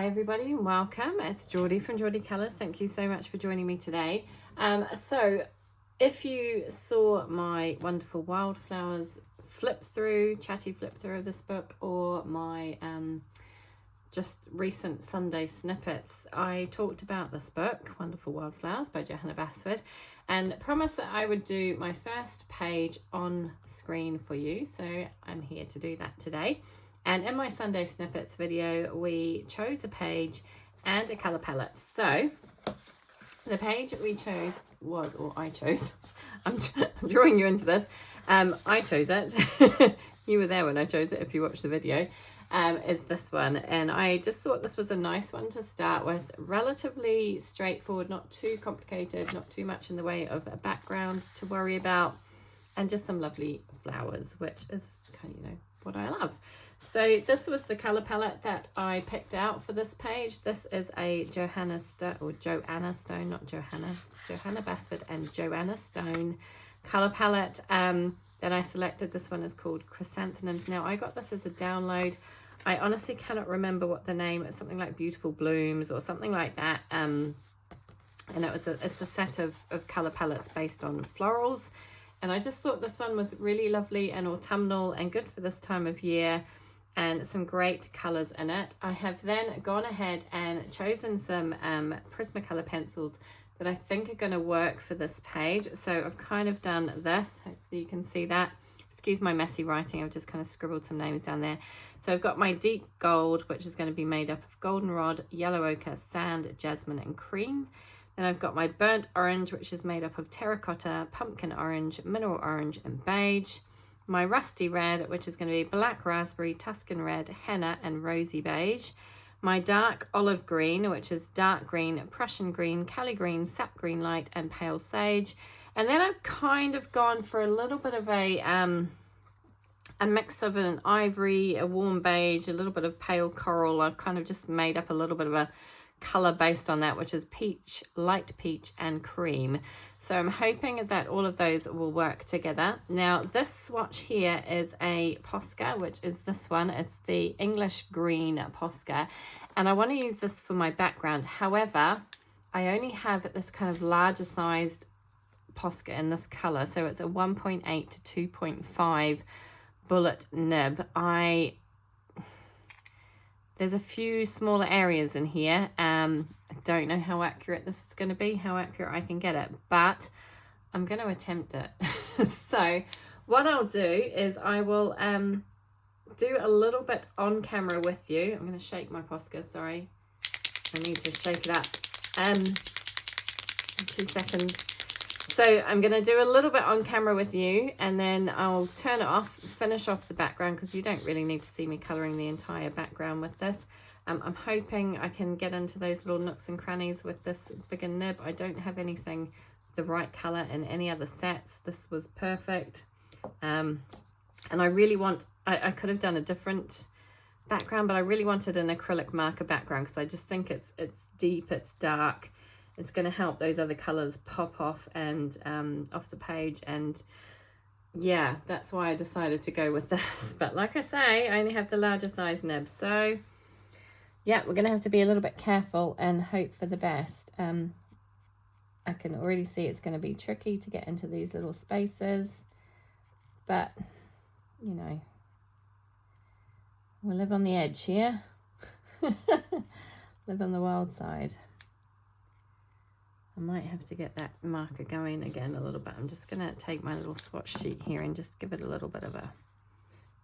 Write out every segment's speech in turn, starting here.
Hi everybody and welcome. It's Geordie from Geordie Colours. Thank you so much for joining me today. So if you saw my Wonderful Wildflowers chatty flip through of this book, or my just recent Sunday snippets, I talked about this book, Wonderful Wildflowers by Johanna Basford, and promised that I would do my first page on screen for you. So I'm here to do that today. And in my Sunday snippets video, we chose a page and a colour palette. So the page we chose was, or I chose, I'm drawing you into this. I chose it. You were there when I chose it if you watched the video. Is this one. And I just thought this was a nice one to start with. Relatively straightforward, not too complicated, not too much in the way of a background to worry about. And just some lovely flowers, which is kind of, what I love. So this was the colour palette that I picked out for this page. This is a Johanna Stone, not Johanna. It's Johanna Basford and Joanna Stone colour palette. Then I selected this one is called Chrysanthemums. Now I got this as a download. I honestly cannot remember what the name. It's something like Beautiful Blooms or something like that. And it's a set of colour palettes based on florals. And I just thought this one was really lovely and autumnal and good for this time of year, and some great colours in it. I have then gone ahead and chosen some prismacolor pencils that I think are going to work for this page. So I've kind of done this. Hopefully you can see that. Excuse my messy writing. I've just kind of scribbled some names down there. So I've got my deep gold, which is going to be made up of goldenrod, yellow ochre, sand, jasmine and cream. Then I've got my burnt orange, which is made up of terracotta, pumpkin orange, mineral orange and beige. My rusty red, which is going to be black raspberry, Tuscan red, henna and rosy beige. My dark olive green, which is dark green, Prussian green, Cali green, sap green light and pale sage. And then I've kind of gone for a little bit of a mix of an ivory, a warm beige, a little bit of pale coral. I've kind of just made up a little bit of a color based on that, which is peach, light peach and cream. So I'm hoping that all of those will work together. Now this swatch here is a posca, which is this one. It's the English green posca, and I want to use this for my background. However, I only have this kind of larger sized posca in this color, so it's a 1.8 to 2.5 bullet nib. There's a few smaller areas in here. I don't know how accurate this is going to be, how accurate I can get it, but I'm going to attempt it. So what I'll do is I will do a little bit on camera with you. I'm going to shake my posca, sorry. I need to shake it up. 2 seconds. So I'm going to do a little bit on camera with you, and then I'll turn it off, finish off the background, because you don't really need to see me colouring the entire background with this. I'm hoping I can get into those little nooks and crannies with this bigger nib. I don't have anything the right colour in any other sets. This was perfect. And I really want, I could have done a different background, but I really wanted an acrylic marker background, because I just think it's deep, it's dark. It's going to help those other colours pop off and off the page. And yeah, that's why I decided to go with this. But like I say, I only have the larger size nib. So yeah, we're going to have to be a little bit careful and hope for the best. I can already see it's going to be tricky to get into these little spaces. But, we'll live on the edge here. Live on the wild side. I might have to get that marker going again a little bit. I'm just going to take my little swatch sheet here and just give it a little bit of a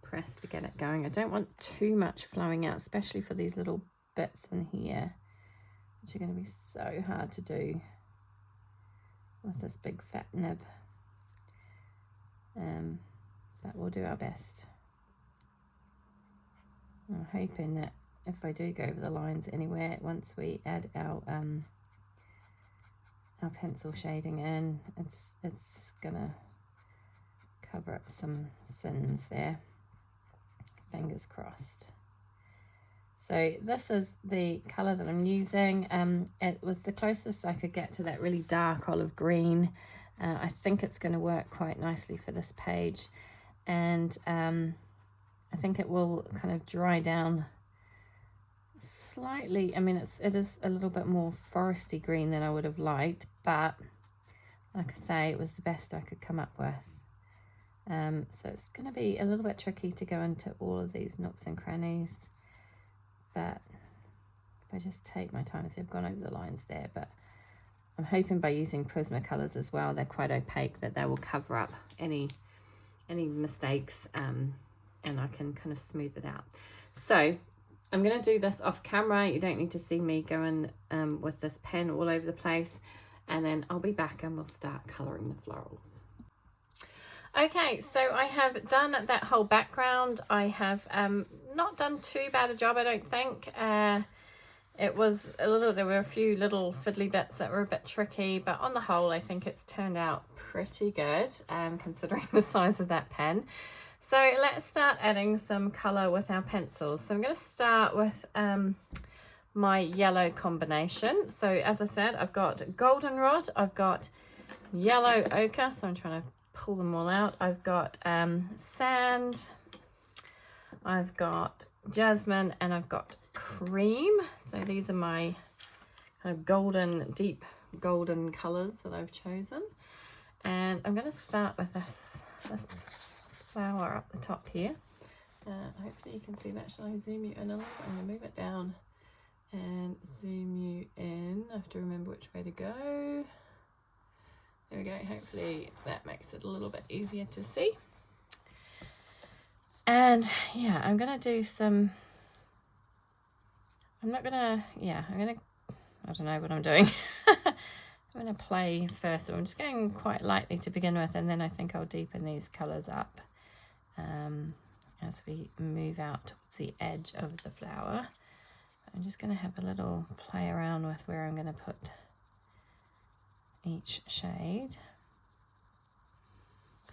press to get it going. I don't want too much flowing out, especially for these little bits in here, which are going to be so hard to do with this big fat nib. But we'll do our best. I'm hoping that if I do go over the lines anywhere, once we add our pencil shading in, it's gonna cover up some sins there. Fingers crossed. So this is the color that I'm using. It was the closest I could get to that really dark olive green. I think it's going to work quite nicely for this page, and I think it will kind of dry down slightly, I mean, it is a little bit more foresty green than I would have liked, but like I say, it was the best I could come up with. So it's going to be a little bit tricky to go into all of these nooks and crannies, but if I just take my time, see I've gone over the lines there, but I'm hoping by using Prismacolors as well, they're quite opaque, that they will cover up any mistakes, and I can kind of smooth it out. So I'm going to do this off camera. You don't need to see me going with this pen all over the place, and then I'll be back and we'll start colouring the florals. Okay, so I have done that whole background. I have not done too bad a job, I don't think. It was a little, there were a few little fiddly bits that were a bit tricky, but on the whole, I think it's turned out pretty good, considering the size of that pen. So let's start adding some colour with our pencils. So I'm going to start with my yellow combination. So as I said, I've got goldenrod, I've got yellow ochre, so I'm trying to pull them all out. I've got sand, I've got jasmine, and I've got cream. So these are my kind of golden, deep golden colours that I've chosen. And I'm going to start with this flower up the top here. Hopefully you can see that. Shall I zoom you in a little? I'm going to move it down and zoom you in. I have to remember which way to go. There we go. Hopefully that makes it a little bit easier to see. And yeah, I'm going to do some, I don't know what I'm doing. I'm going to play first. So I'm just going quite lightly to begin with, and then I think I'll deepen these colours up as we move out towards the edge of the flower. I'm just going to have a little play around with where I'm going to put each shade.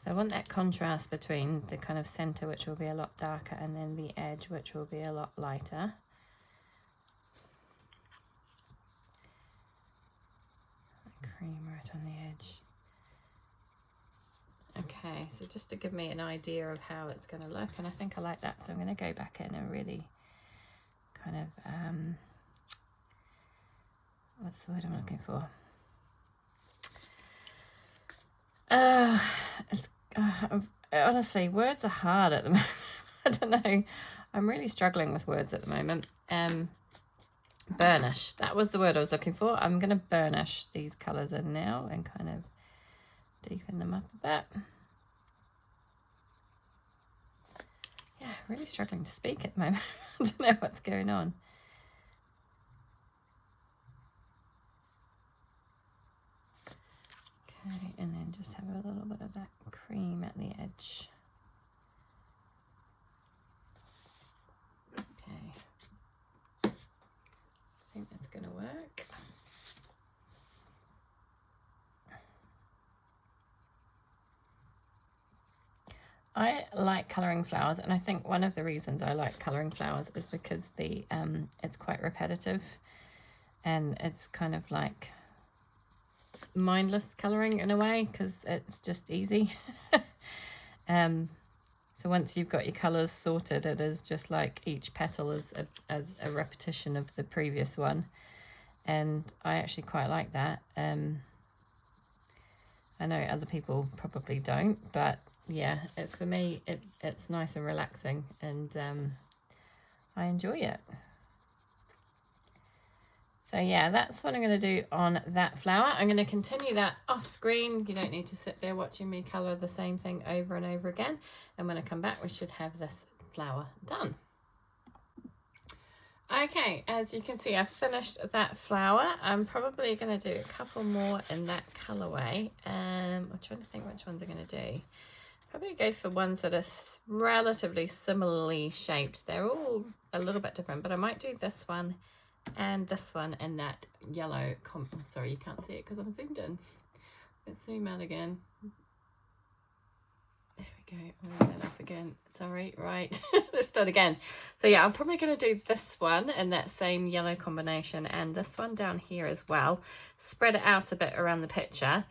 So I want that contrast between the kind of centre, which will be a lot darker, and then the edge, which will be a lot lighter. Cream right on the edge. Okay, so just to give me an idea of how it's going to look, and I think I like that, so I'm going to go back in and really kind of what's the word I'm looking for? Honestly, words are hard at the moment. I don't know. I'm really struggling with words at the moment. Burnish, that was the word I was looking for. I'm going to burnish these colours in now and kind of deepen them up a bit. Yeah, really struggling to speak at the moment. I don't know what's going on. Okay, and then just have a little bit of that cream at the edge. Okay. I think that's going to work. I like colouring flowers, and I think one of the reasons I like colouring flowers is because the it's quite repetitive, and it's kind of like mindless colouring in a way, because it's just easy. So once you've got your colours sorted, it is just like each petal is a repetition of the previous one, and I actually quite like that. I know other people probably don't, but yeah, for me it's nice and relaxing, and I enjoy it. So yeah, that's what I'm going to do on that flower. I'm going to continue that off screen. You don't need to sit there watching me colour the same thing over and over again. And when I come back, we should have this flower done. Okay, as you can see, I've finished that flower. I'm probably going to do a couple more in that colourway. I'm trying to think which ones I'm going to do. Probably go for ones that are relatively similarly shaped. They're all a little bit different, but I might do this one and this one in that yellow sorry, you can't see it because I'm zoomed in. Let's zoom out again. There we go. I'll move that up again. Sorry, right. Let's start again. So yeah, I'm probably going to do this one in that same yellow combination, and this one down here as well. Spread it out a bit around the picture.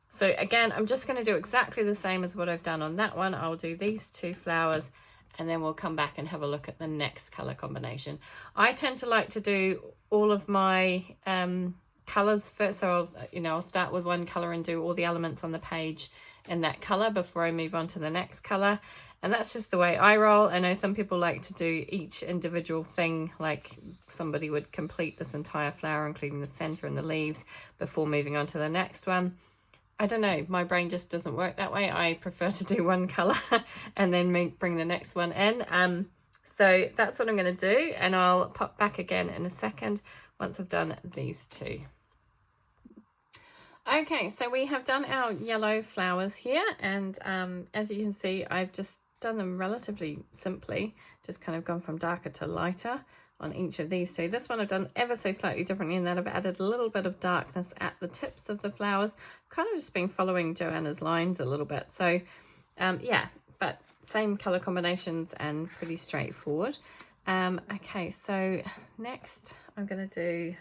So again, I'm just going to do exactly the same as what I've done on that one. I'll do these two flowers and then we'll come back and have a look at the next colour combination. I tend to like to do all of my colours first, so I'll start with one colour and do all the elements on the page in that colour before I move on to the next colour. And that's just the way I roll. I know some people like to do each individual thing, like somebody would complete this entire flower, including the centre and the leaves, before moving on to the next one. I don't know, my brain just doesn't work that way. I prefer to do one colour and then bring the next one in. So that's what I'm going to do, and I'll pop back again in a second once I've done these two. Okay, so we have done our yellow flowers here, and as you can see, I've just done them relatively simply, just kind of gone from darker to lighter on each of these two. This one I've done ever so slightly differently in that I've added a little bit of darkness at the tips of the flowers. I've kind of just been following Joanna's lines a little bit. So yeah, but same colour combinations and pretty straightforward. Okay, so next I'm going to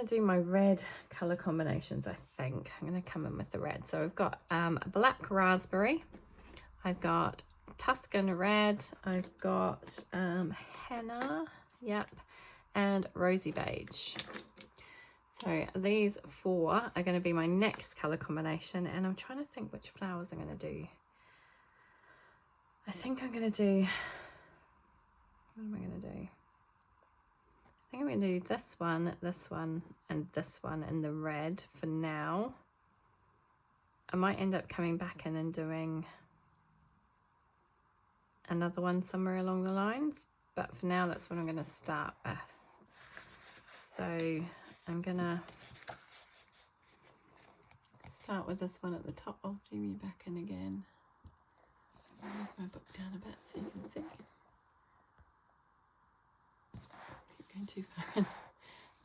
do my red colour combinations, I think. I'm going to come in with the red. So I've got black raspberry, I've got Tuscan red, I've got henna, yep, and rosy beige. So these four are going to be my next colour combination, and I'm trying to think which flowers I'm going to do. I think I'm going to do, what am I going to do? I think I'm going to do this one, and this one in the red for now. I might end up coming back in and doing another one somewhere along the lines, but for now that's what I'm going to start with. So I'm going to start with this one at the top. I'll zoom you back in again. I'll move my book down a bit so you can see. Going too far in.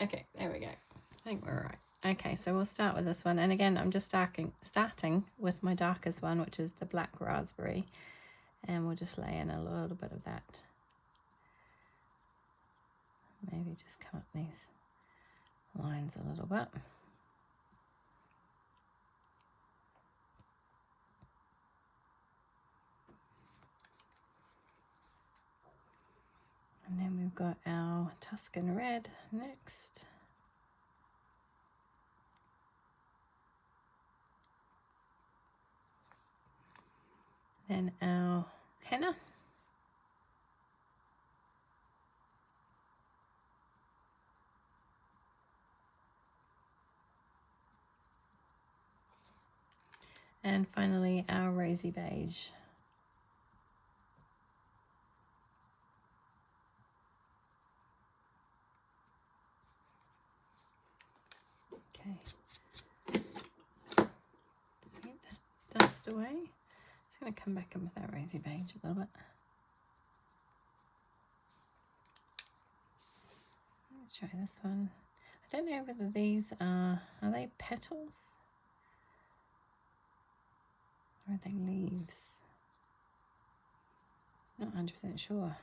Okay, there we go. I think we're right. Okay, so we'll start with this one, and again I'm just starting with my darkest one, which is the black raspberry, and we'll just lay in a little bit of that. Maybe just come up these lines a little bit. And then we've got our Tuscan red next. Then our henna. And finally our rosy beige. Sweep that dust away. Just going to come back in with that rosy beige a little bit. Let's try this one. I don't know whether these are they petals? Or are they leaves? Not 100% sure.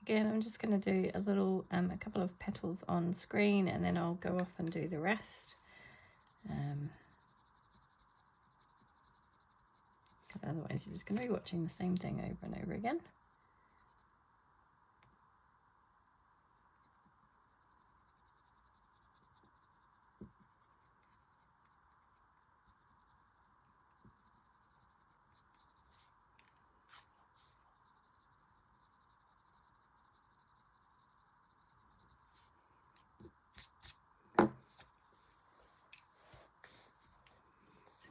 Again, I'm just going to do a little, a couple of petals on screen, and then I'll go off and do the rest. Because otherwise you're just going to be watching the same thing over and over again.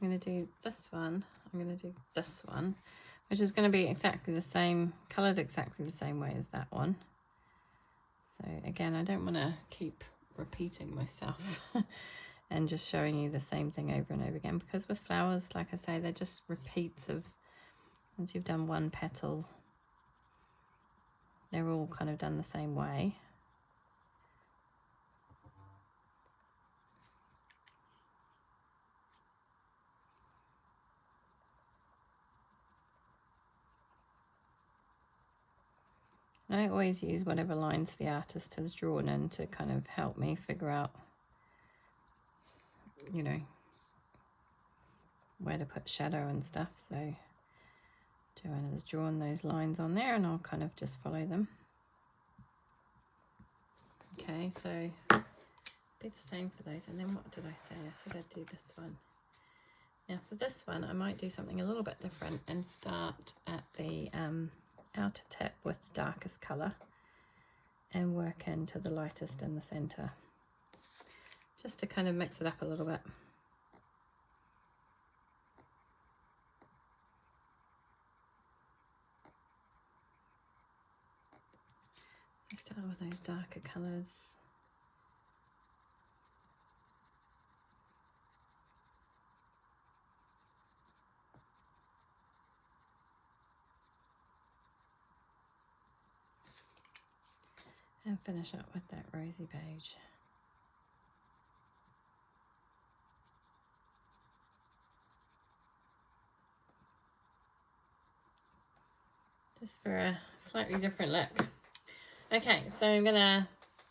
I'm going to do this one, I'm going to do this one, which is going to be exactly the same, coloured exactly the same way as that one. So again, I don't want to keep repeating myself and just showing you the same thing over and over again, because with flowers, like I say, they're just repeats of, once you've done one petal, they're all kind of done the same way. I always use whatever lines the artist has drawn in to kind of help me figure out you know, where to put shadow and stuff. So Joanna's drawn those lines on there, and I'll kind of just follow them. Okay, so do the same for those. And then what did I say? I said I'd do this one. Now for this one, I might do something a little bit different and start at the outer tip with the darkest colour and work into the lightest in the centre, just to kind of mix it up a little bit. Start with those darker colours. And finish up with that rosy beige. Just for a slightly different look. Okay, so I'm gonna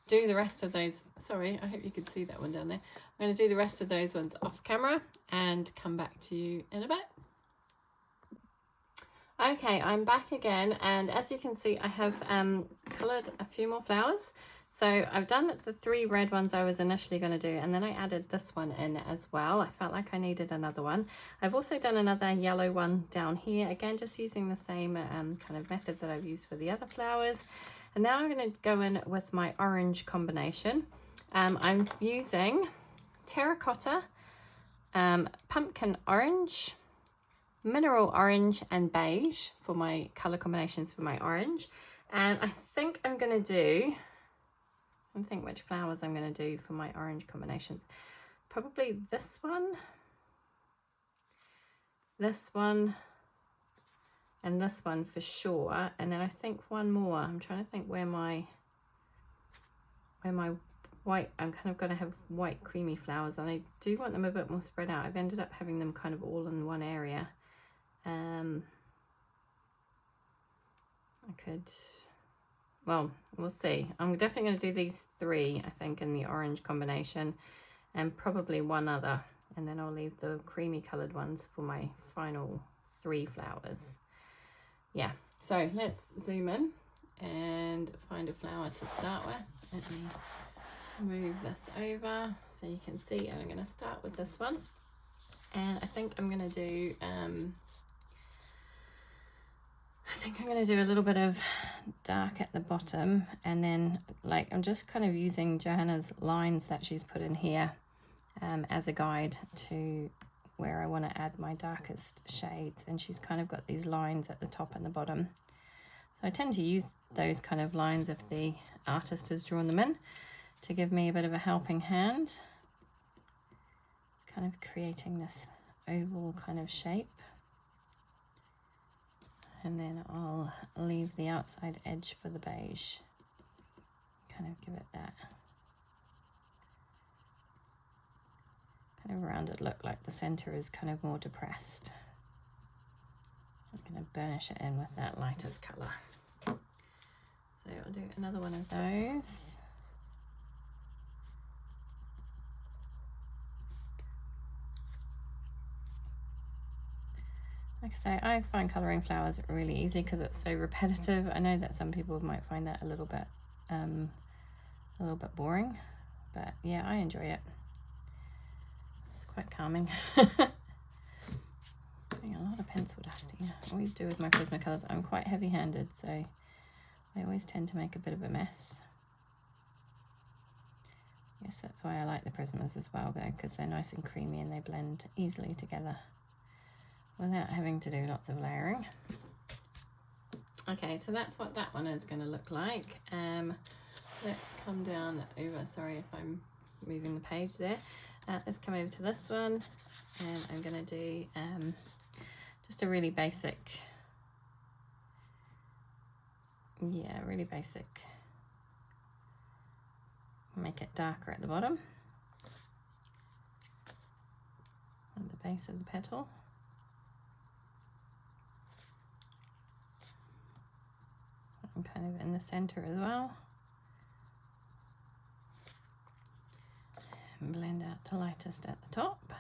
do the rest of those. Sorry, I hope you could see that one down there. I'm gonna do the rest of those ones off camera and come back to you in a bit. Okay, I'm back again, and as you can see, I have coloured a few more flowers. So I've done the 3 red ones I was initially going to do, and then I added this one in as well. I felt like I needed another one. I've also done another yellow one down here, again just using the same kind of method that I've used for the other flowers. And now I'm going to go in with my orange combination. I'm using terracotta, pumpkin orange, mineral orange and beige for my color combinations for my orange. And I think I'm going to do, I think which flowers I'm going to do for my orange combinations. Probably this one, and this one for sure. And then I think one more. I'm trying to think where my white, I'm kind of going to have white creamy flowers, and I do want them a bit more spread out. I've ended up having them kind of all in one area. I could, well, we'll see. I'm definitely going to do these 3, I think, in the orange combination, and probably one other, and then I'll leave the creamy coloured ones for my final 3 flowers. Yeah, so let's zoom in and find a flower to start with. Let me move this over so you can see, and I'm going to start with this one, and I think I'm going to do a little bit of dark at the bottom, and then like I'm just kind of using Johanna's lines that she's put in here as a guide to where I want to add my darkest shades, and she's kind of got these lines at the top and the bottom. So I tend to use those kind of lines if the artist has drawn them in to give me a bit of a helping hand. It's kind of creating this oval kind of shape. And then I'll leave the outside edge for the beige. Kind of give it that kind of rounded look, like the center is kind of more depressed. I'm going to burnish it in with that lightest color. So I'll do another one of those. Like I say, I find colouring flowers really easy because it's so repetitive. I know that some people might find that a little bit boring, but yeah, I enjoy it. It's quite calming. Getting a lot of pencil dust here. I always do with my Prismacolors. I'm quite heavy-handed, so I always tend to make a bit of a mess. Yes, that's why I like the Prismas as well, because they're nice and creamy and they blend easily together without having to do lots of layering. Okay, so that's what that one is going to look like. Let's come down over, sorry if I'm moving the page there. Let's come over to this one, and I'm going to do just a really basic, really basic. Make it darker at the bottom, at the base of the petal. And kind of in the center as well. And blend out to lightest at the top.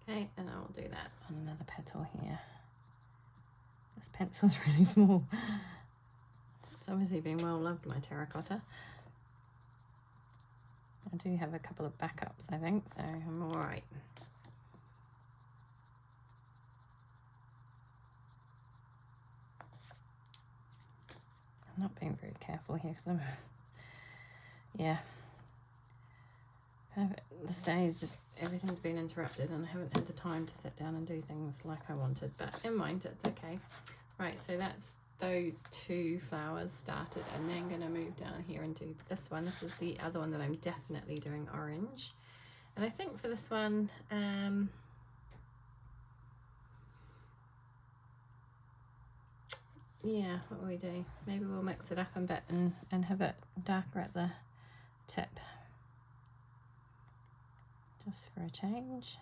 Okay, and I'll do that on another petal here. This pencil's really small. It's obviously been well loved, my terracotta. I do have a couple of backups, I think, so I'm all right. I'm not being very careful here because I'm, yeah. This day is just, everything's been interrupted and I haven't had the time to sit down and do things like I wanted, but in mind, it's okay. Right, so that's those two flowers started. I'm then going to move down here and do this one. This is the other one that I'm definitely doing orange. And I think for this one, yeah, what will we do? Maybe we'll mix it up a bit and have it darker at the tip. Just for a change.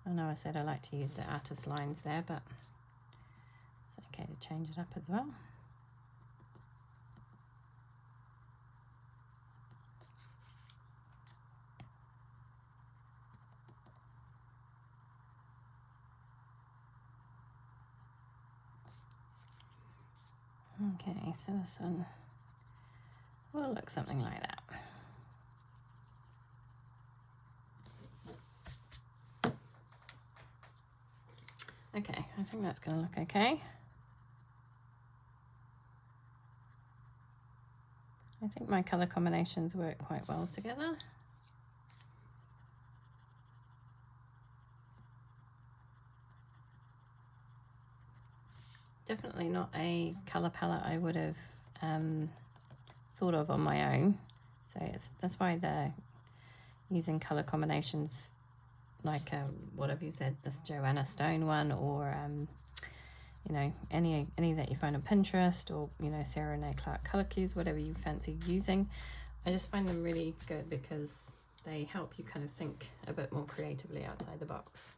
I know I said I like to use the artist lines there, but it's okay to change it up as well. Okay, so this one will look something like that. Okay, I think that's going to look okay. I think my colour combinations work quite well together. Definitely not a colour palette I would have thought of on my own. So that's why they're using colour combinations like what have you said, this Joanna Stone one, or you know, any that you find on Pinterest, or you know, Sarah Renee Clark colour cubes, whatever you fancy using. I just find them really good because they help you kind of think a bit more creatively outside the box.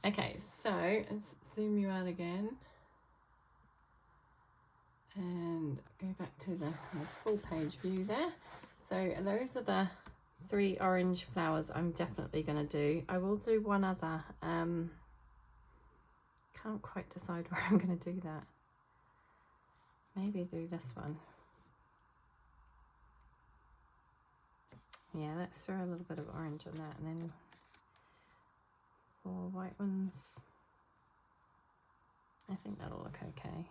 Okay, so let's zoom you out again and go back to the full page view there. So those are the 3 orange flowers I'm definitely going to do. I will do one other. Can't quite decide where I'm going to do that. Maybe do this one. Yeah, let's throw a little bit of orange on that, and then 4 white ones. I think that'll look okay.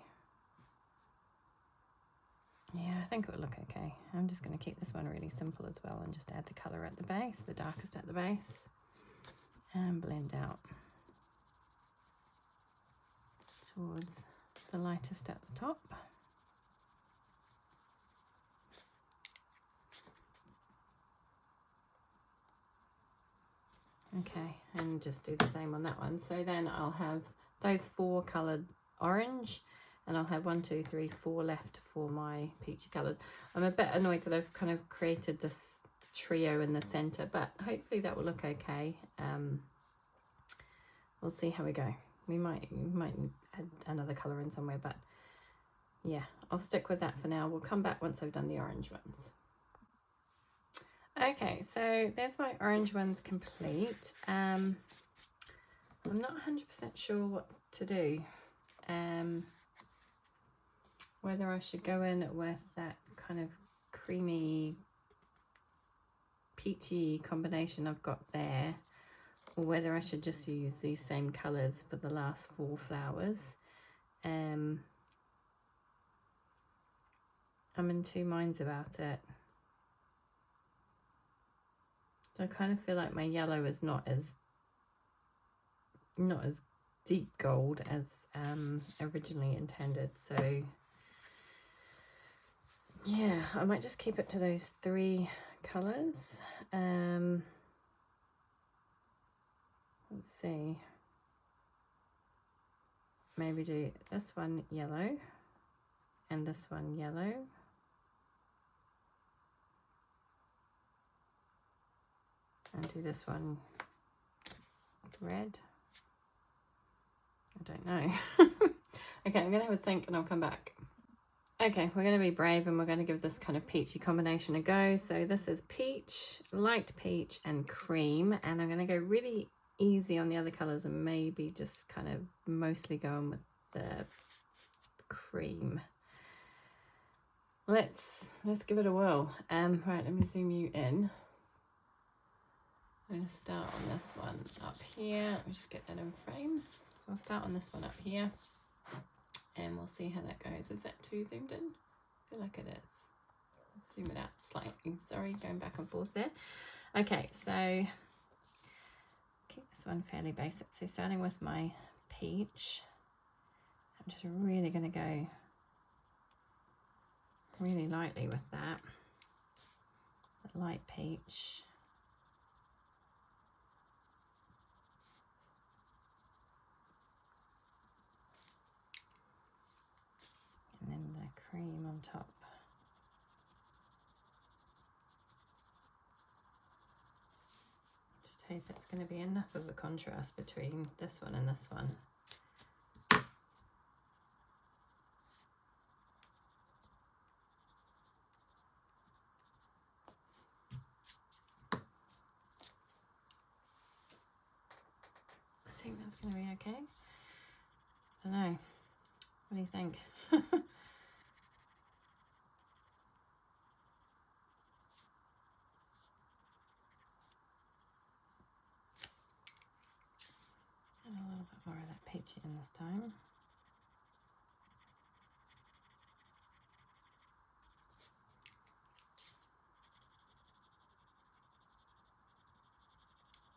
Yeah, I think it will look okay. I'm just going to keep this one really simple as well and just add the colour at the base, the darkest at the base, and blend out towards the lightest at the top. Okay, and just do the same on that one. So then I'll have those 4 coloured orange, and I'll have 1, 2, 3, 4 left for my peachy coloured. I'm a bit annoyed that I've kind of created this trio in the centre, but hopefully that will look okay. We'll see how we go. We might add another colour in somewhere, but yeah, I'll stick with that for now. We'll come back once I've done the orange ones. Okay, so there's my orange ones complete. I'm not 100% sure what to do. Whether I should go in with that kind of creamy peachy combination I've got there, or whether I should just use these same colours for the last 4 flowers. I'm in 2 minds about it. So I kind of feel like my yellow is not as deep gold as originally intended. So yeah, I might just keep it to those 3 colours. Let's see. Maybe do this one yellow and this one yellow. And do this one red I don't know. Okay, I'm going to have a think and I'll come back. Okay, we're going to be brave and we're going to give this kind of peachy combination a go. So this is peach, light peach and cream. And I'm going to go really easy on the other colours and maybe just kind of mostly going with the cream. Let's give it a whirl. Right, let me zoom you in. I'm going to start on this one up here. Let me just get that in frame. So I'll start on this one up here. And we'll see how that goes. Is that too zoomed in? I feel like it is. Let's zoom it out slightly. Sorry, going back and forth there. Okay, so keep this one fairly basic. So starting with my peach, I'm just really going to go really lightly with that. The light peach. And then the cream on top. Just hope it's going to be enough of a contrast between this one and this one. I think that's going to be okay. I don't know. What do you think? And a little bit more of that peachy in this time.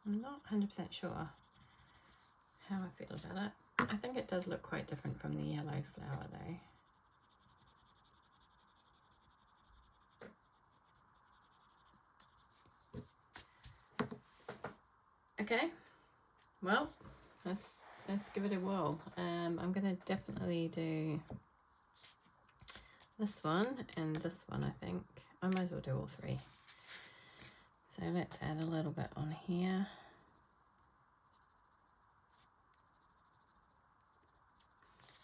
I'm not 100% sure how I feel about it. I think it does look quite different from the yellow flower though. Okay, well, let's give it a whirl. I'm gonna definitely do this one and this one, I think. I might as well do all three. So let's add a little bit on here.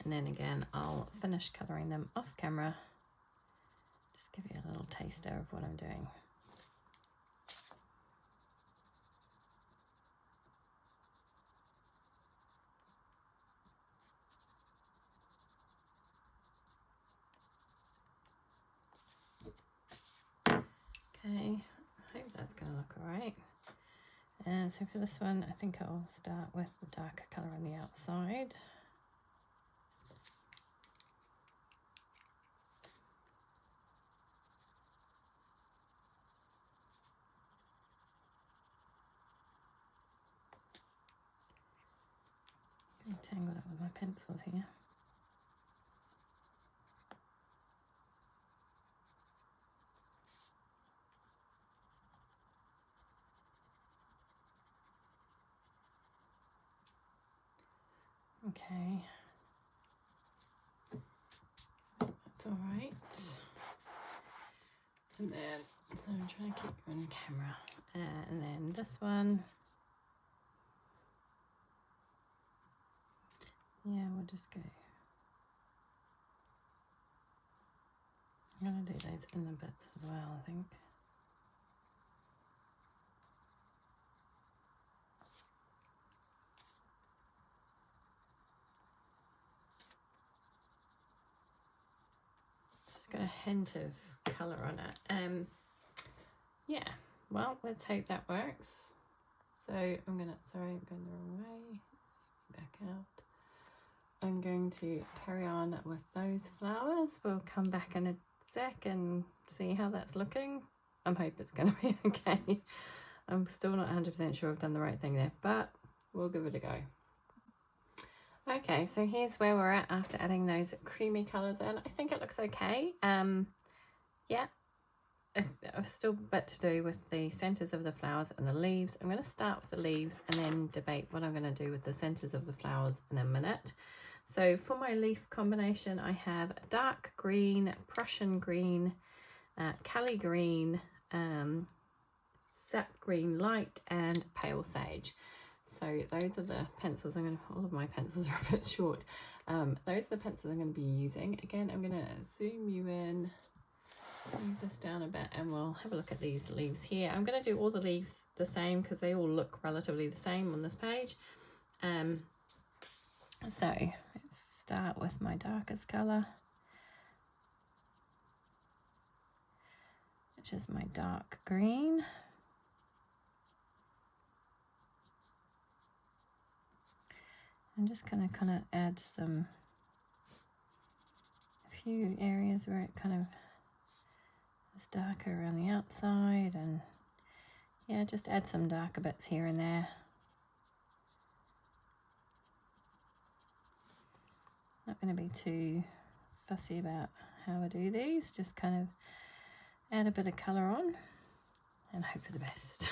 And then again, I'll finish colouring them off camera. Just give you a little taster of what I'm doing. Okay, I hope that's going to look alright. And so for this one, I think I'll start with the darker colour on the outside. Tangle it with my pencils here. Okay, that's all right. And then, so I'm trying to keep you on camera. And then this one. Yeah, we'll just go. I'm going to do those in the bits as well, I think. Just got a hint of colour on it. Yeah, well, let's hope that works. So I'm going the wrong way. Let's back out. I'm going to carry on with those flowers. We'll come back in a sec and see how that's looking. I hope it's going to be okay. I'm still not 100% sure I've done the right thing there, but we'll give it a go. Okay, so here's where we're at after adding those creamy colours in. I think it looks okay. Yeah, I've still a bit to do with the centres of the flowers and the leaves. I'm going to start with the leaves and then debate what I'm going to do with the centres of the flowers in a minute. So for my leaf combination, I have dark green, Prussian green, Cali green, sap green light, and pale sage. So those are the pencils I'm going to, all of my pencils are a bit short. Those are the pencils I'm going to be using. Again, I'm going to zoom you in, move this down a bit, and we'll have a look at these leaves here. I'm going to do all the leaves the same because they all look relatively the same on this page. So let's start with my darkest colour, which is my dark green. I'm just going to kind of add a few areas where it kind of is darker around the outside, and yeah, just add some darker bits here and there. Not going to be too fussy about how I do these, just kind of add a bit of colour on and hope for the best.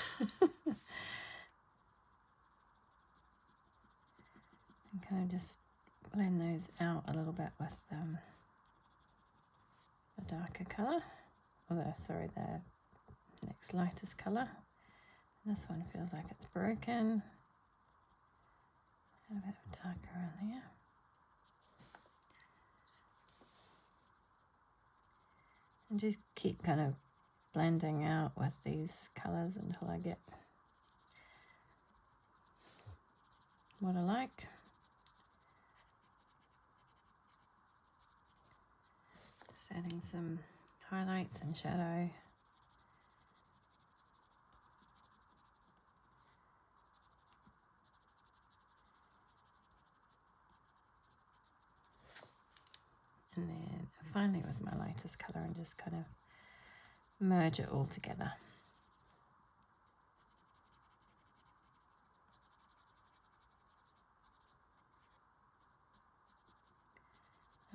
And kind of just blend those out a little bit with the darker colour, or the next lightest colour. This one feels like it's broken. Add a bit of darker around there. And just keep kind of blending out with these colours until I get what I like. Just adding some highlights and shadow. And then finally with my lightest colour, and just kind of merge it all together.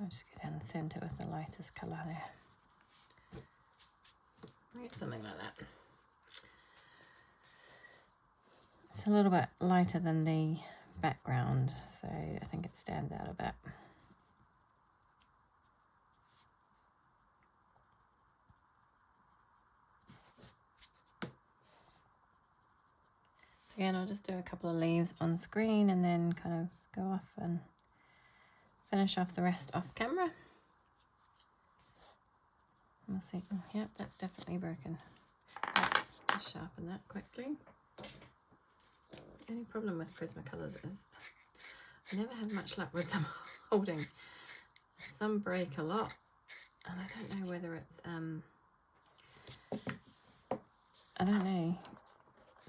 I'll just go down the centre with the lightest colour there. Right, something like that. It's a little bit lighter than the background, so I think it stands out a bit. So again, I'll just do a couple of leaves on screen and then kind of go off and finish off the rest off camera. We'll see. Oh, yep, that's definitely broken. Right, just sharpen that quickly. Only problem with Prismacolors is I never have much luck with them holding. Some break a lot, and I don't know whether it's I don't know.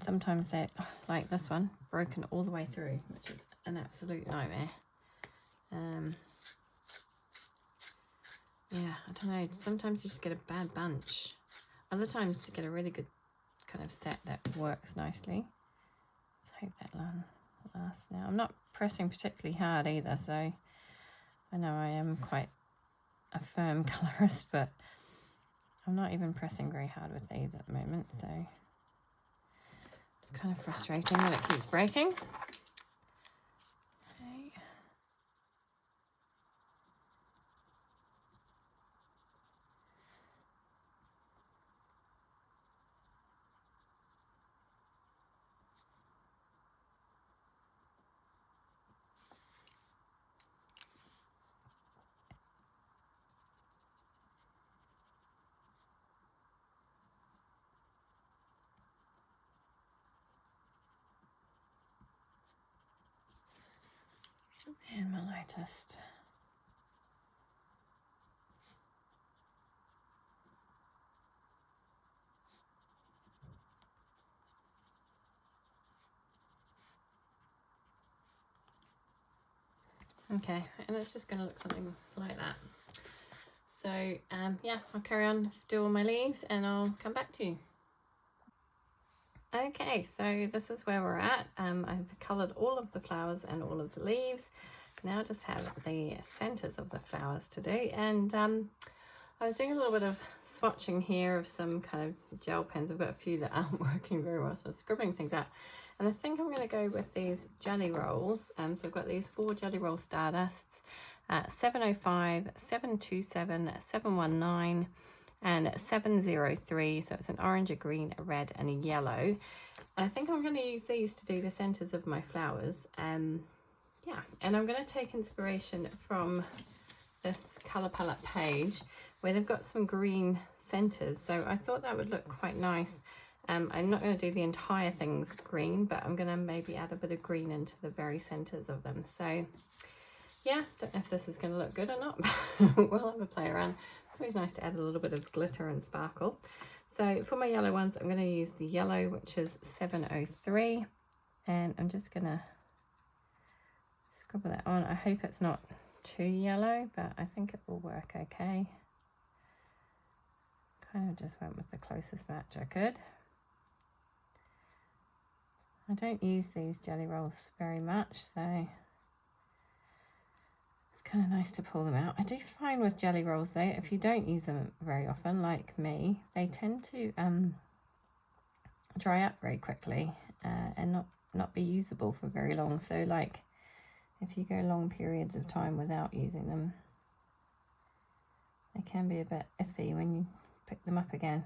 Sometimes they're like this one, broken all the way through, which is an absolute nightmare. Yeah, I don't know. Sometimes you just get a bad bunch. Other times you get a really good kind of set that works nicely. Let's hope that lasts now. I'm not pressing particularly hard either, so I know I am quite a firm colorist, but I'm not even pressing very hard with these at the moment, so it's kind of frustrating that it keeps breaking. Okay. And my lightest. Okay, and it's just going to look something like that. So yeah, I'll carry on, do all my leaves, and I'll come back to you. Okay, so this is where we're at. I've coloured all of the flowers and all of the leaves. Now I just have the centres of the flowers to do, and I was doing a little bit of swatching here of some kind of gel pens. I've got a few that aren't working very well, so I'm scribbling things out. And I think I'm going to go with these Gelly Rolls. So I've got these 4 Gelly Roll Stardusts, 705, 727, 719, and 703. So it's an orange, a green, a red, and a yellow. I think I'm going to use these to do the centers of my flowers. Yeah, and I'm going to take inspiration from this color palette page where they've got some green centers. So I thought that would look quite nice. I'm not going to do the entire things green, but I'm going to maybe add a bit of green into the very centers of them. So yeah, don't know if this is going to look good or not, but we'll have a play around. It's always nice to add a little bit of glitter and sparkle. So for my yellow ones, I'm going to use the yellow, which is 703, and I'm just going to scribble that on. I hope it's not too yellow, but I think it will work okay. Kind of just went with the closest match I could. I don't use these jelly rolls very much, so it's kind of nice to pull them out. I do find with jelly rolls though, if you don't use them very often, like me, they tend to dry up very quickly and not be usable for very long. So like if you go long periods of time without using them, they can be a bit iffy when you pick them up again.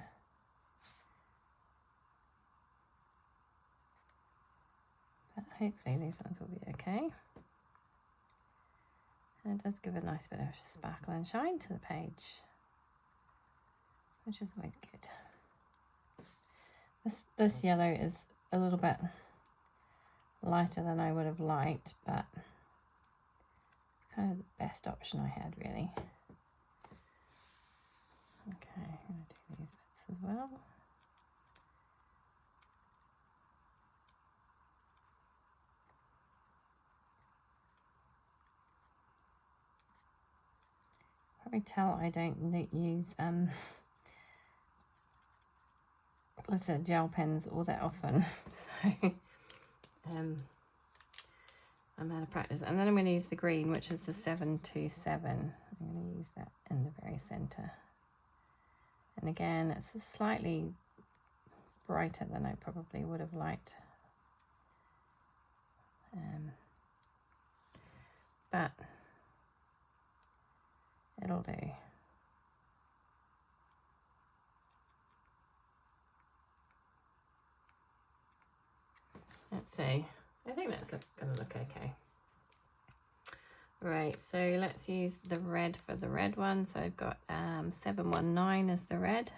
But hopefully these ones will be okay. And it does give a nice bit of sparkle and shine to the page, which is always good. This yellow is a little bit lighter than I would have liked, but it's kind of the best option I had, really. Okay, I'm going to do these bits as well. Probably tell I don't use glitter gel pens all that often, so I'm out of practice. And then I'm going to use the green, which is the 727. I'm going to use that in the very center. And again, it's a slightly brighter than I probably would have liked. But it'll do. Let's see. I think that's going to look okay. Right, so let's use the red for the red one. So I've got 719 as the red.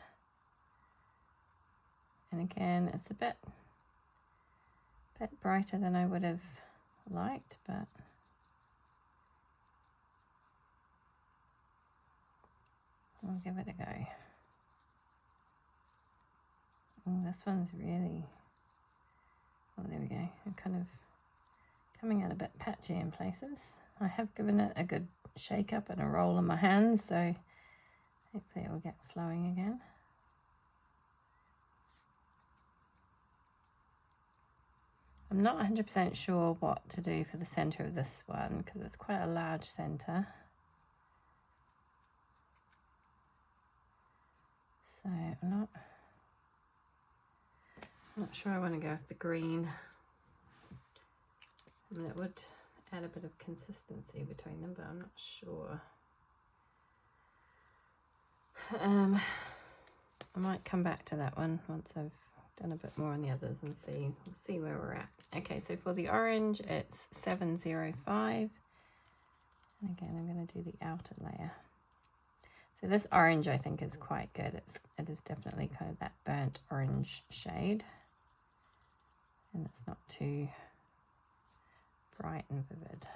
And again, it's a bit brighter than I would have liked, but I'll give it a go. Oh, this one's really, oh, there we go. I'm kind of coming out a bit patchy in places. I have given it a good shake up and a roll in my hands, so hopefully it will get flowing again. I'm not 100% sure what to do for the center of this one because it's quite a large center. So I'm not sure I want to go with the green. I mean, it would add a bit of consistency between them, but I'm not sure. I might come back to that one once I've done a bit more on the others and see where we're at. Okay, so for the orange, it's 705. And again, I'm going to do the outer layer. So this orange I think is quite good. It is definitely kind of that burnt orange shade. And it's not too bright and vivid.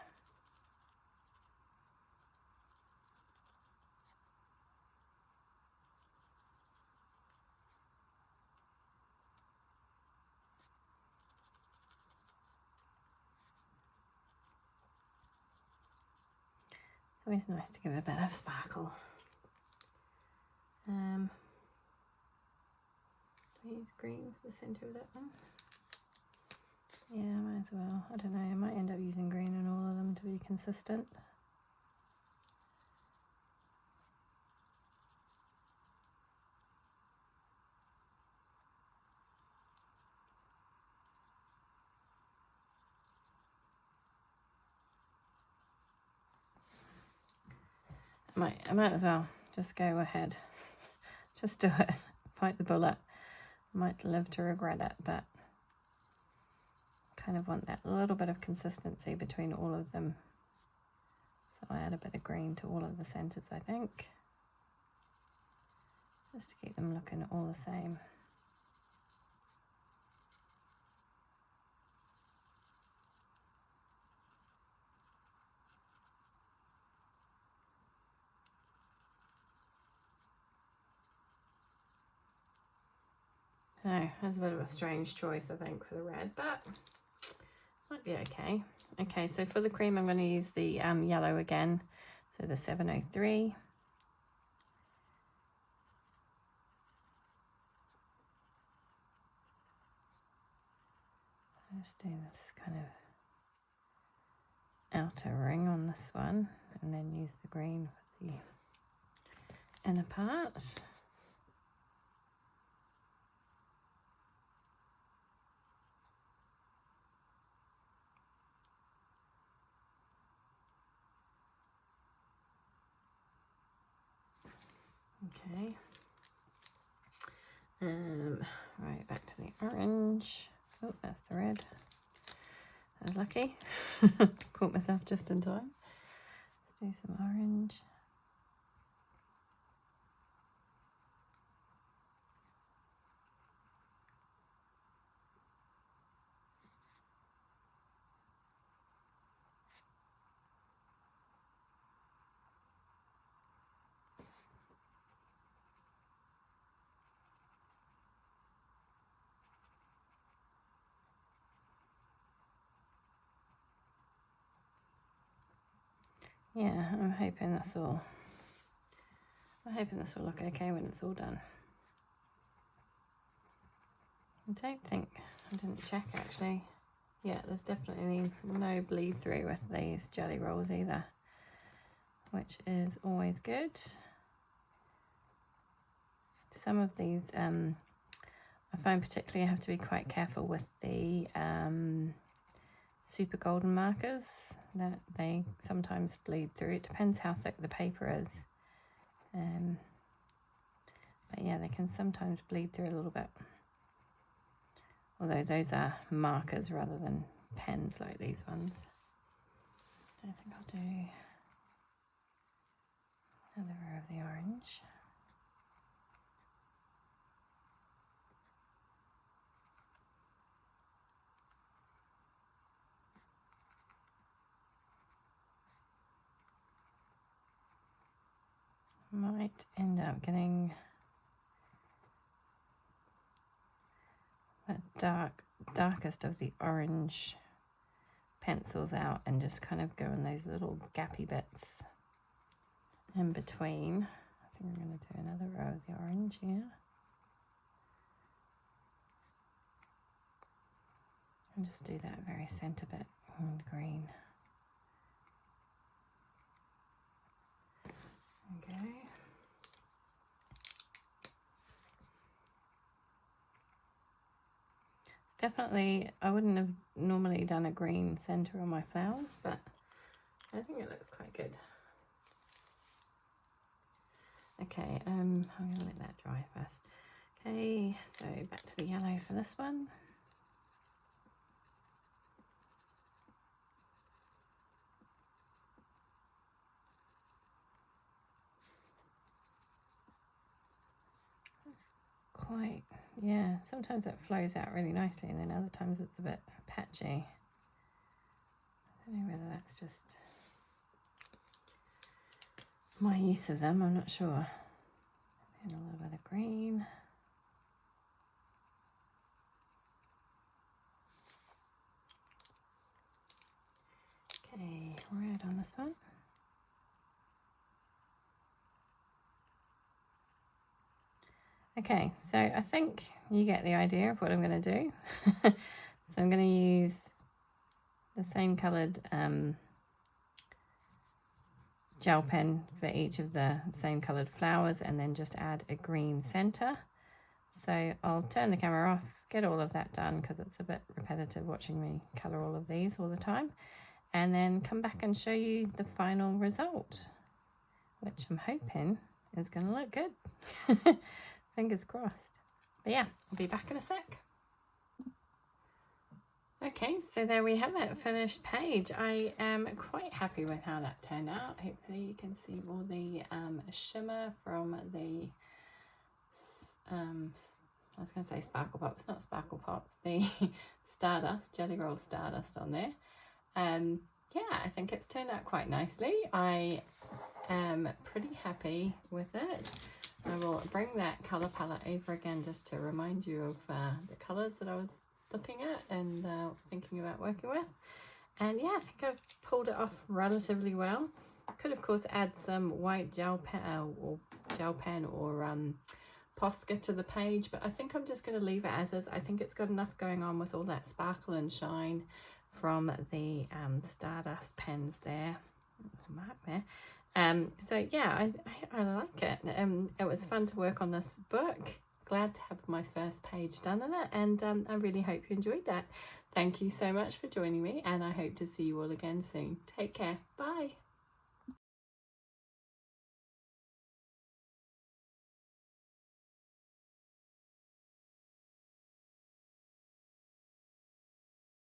It's always nice to give it a bit of sparkle. Do I use green for the centre of that one? Yeah, I might as well. I don't know, I might end up using green in all of them to be consistent. I might as well just go ahead. Just do it. Bite the bullet. Might live to regret it, but kind of want that little bit of consistency between all of them. So I add a bit of green to all of the centers, I think, just to keep them looking all the same. No, that's a bit of a strange choice, I think, for the red, but might be okay. Okay, so for the cream, I'm going to use the yellow again, so the 703. I'll just do this kind of outer ring on this one, and then use the green for the inner part. Okay, right, back to the orange. Oh, that's the red. I was lucky. Caught myself just in time. Let's do some orange. Yeah, I'm hoping this will look okay when it's all done. I didn't check actually. Yeah, there's definitely no bleed through with these jelly rolls either, which is always good. Some of these, I find particularly I have to be quite careful with the super golden markers, that they sometimes bleed through. It depends how thick the paper is. But yeah, they can sometimes bleed through a little bit. Although those are markers rather than pens like these ones. So I think I'll do another row of the orange. Might end up getting that darkest of the orange pencils out and just kind of go in those little gappy bits in between. I think I'm going to do another row of the orange here. And just do that very centre bit on green. Okay. It's definitely, I wouldn't have normally done a green centre on my flowers, but I think it looks quite good. Okay, I'm going to let that dry first. Okay, so back to the yellow for this one. Quite, yeah, sometimes it flows out really nicely and then other times it's a bit patchy. I don't know whether that's just my use of them, I'm not sure. And a little bit of green. Okay, red on this one. Okay, so I think you get the idea of what I'm going to do. So I'm going to use the same coloured gel pen for each of the same coloured flowers and then just add a green centre. So I'll turn the camera off, get all of that done because it's a bit repetitive watching me colour all of these all the time, and then come back and show you the final result, which I'm hoping is going to look good. Fingers crossed. But yeah, I'll be back in a sec. Okay, so there we have it, finished page. I am quite happy with how that turned out. Hopefully you can see all the shimmer from the, I was going to say sparkle pop, it's not sparkle pop, the stardust, Gelly Roll Stardust on there. Yeah, I think it's turned out quite nicely. I am pretty happy with it. I will bring that colour palette over again just to remind you of the colours that I was looking at and thinking about working with. And yeah, I think I've pulled it off relatively well. I could of course add some white gel pen or posca to the page, but I think I'm just going to leave it as is. I think it's got enough going on with all that sparkle and shine from the Stardust pens there. Mark there. So yeah, I like it. It was fun to work on this book. Glad to have my first page done in it, and I really hope you enjoyed that. Thank you so much for joining me, and I hope to see you all again soon. Take care. Bye.